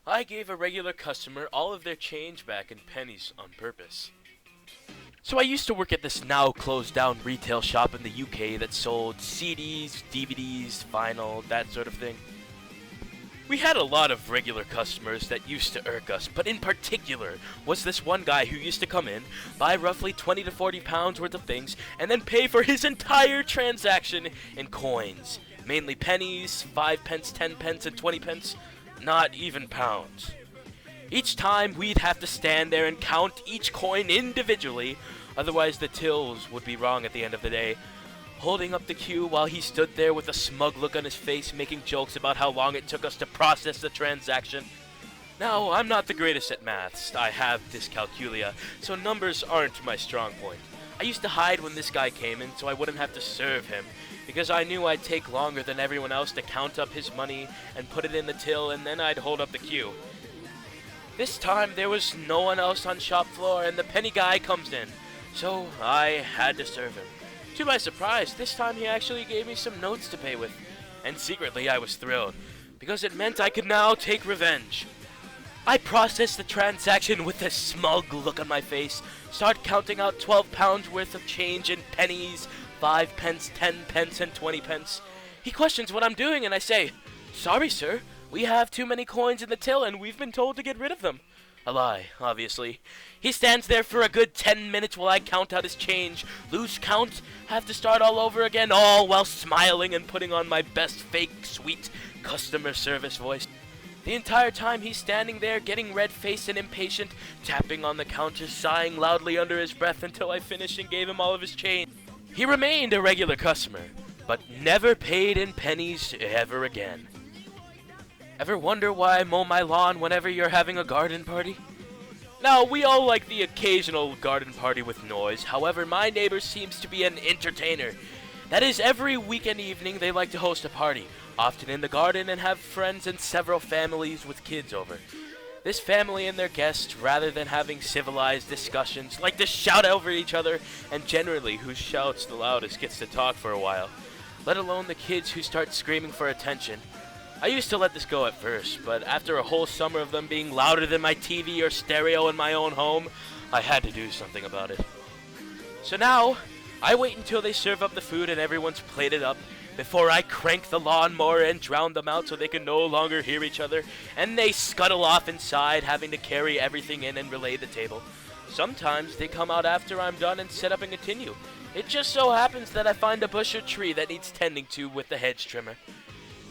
I gave a regular customer all of their change back in pennies on purpose. So I used to work at this now closed down retail shop in the UK that sold CDs, DVDs, vinyl, that sort of thing. We had a lot of regular customers that used to irk us, but in particular was this one guy who used to come in, buy roughly 20 to 40 pounds worth of things, and then pay for his entire transaction in coins. Mainly pennies, 5 pence, 10 pence, and 20 pence, not even pounds. Each time we'd have to stand there and count each coin individually, otherwise the tills would be wrong at the end of the day. Holding up the queue while he stood there with a smug look on his face, making jokes about how long it took us to process the transaction. Now, I'm not the greatest at maths. I have dyscalculia, so numbers aren't my strong point. I used to hide when this guy came in so I wouldn't have to serve him, because I knew I'd take longer than everyone else to count up his money and put it in the till, and then I'd hold up the queue. This time, there was no one else on shop floor, and the penny guy comes in, so I had to serve him. To my surprise, this time he actually gave me some notes to pay with, and secretly I was thrilled, because it meant I could now take revenge. I processed the transaction with a smug look on my face, start counting out 12 pounds worth of change in pennies, 5 pence, 10 pence, and 20 pence. He questions what I'm doing, and I say, "Sorry, sir, we have too many coins in the till, and we've been told to get rid of them." A lie, obviously. He stands there for a good 10 minutes while I count out his change, lose count, have to start all over again, all while smiling and putting on my best fake, sweet customer service voice. The entire time he's standing there getting red-faced and impatient, tapping on the counter, sighing loudly under his breath until I finished and gave him all of his change. He remained a regular customer, but never paid in pennies ever again. Ever wonder why I mow my lawn whenever you're having a garden party? Now, we all like the occasional garden party with noise. However, my neighbor seems to be an entertainer. That is, every weekend evening they like to host a party, often in the garden, and have friends and several families with kids over. This family and their guests, rather than having civilized discussions, like to shout over each other, and generally who shouts the loudest gets to talk for a while, let alone the kids who start screaming for attention. I used to let this go at first, but after a whole summer of them being louder than my TV or stereo in my own home, I had to do something about it. So now, I wait until they serve up the food and everyone's plated up, before I crank the lawnmower and drown them out so they can no longer hear each other, and they scuttle off inside, having to carry everything in and relay the table. Sometimes they come out after I'm done and set up and continue. It just so happens that I find a bush or tree that needs tending to with the hedge trimmer.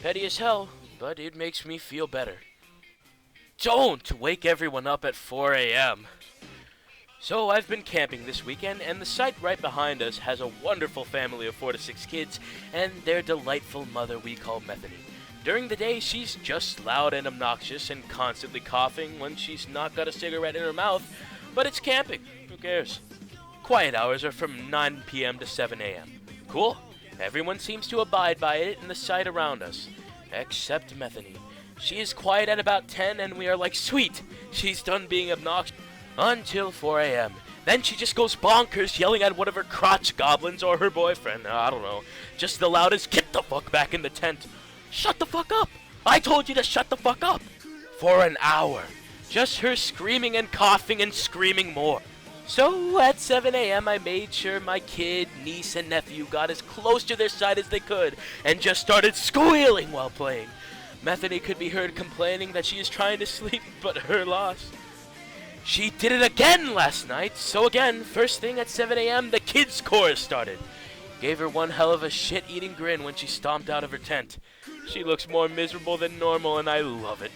Petty as hell, but it makes me feel better. Don't wake everyone up at 4 a.m. So I've been camping this weekend, and the site right behind us has a wonderful family of 4 to 6 kids and their delightful mother we call Methany. During the day, she's just loud and obnoxious and constantly coughing when she's not got a cigarette in her mouth, but it's camping. Who cares? Quiet hours are from 9 p.m. to 7 a.m. Cool. Everyone seems to abide by it in the site around us, except Methany. She is quiet at about 10, and we are like, sweet, she's done being obnoxious. Until 4 a.m. Then she just goes bonkers, yelling at one of her crotch goblins or her boyfriend. I don't know. Just the loudest, get the fuck back in the tent. Shut the fuck up. I told you to shut the fuck up. For an hour. Just her screaming and coughing and screaming more. So at 7 a.m. I made sure my kid, niece, and nephew got as close to their side as they could and just started squealing while playing. Methany could be heard complaining that she is trying to sleep, but her loss. She did it again last night, so again, first thing at 7 a.m., the kids' chorus started. Gave her one hell of a shit-eating grin when she stomped out of her tent. She looks more miserable than normal, and I love it.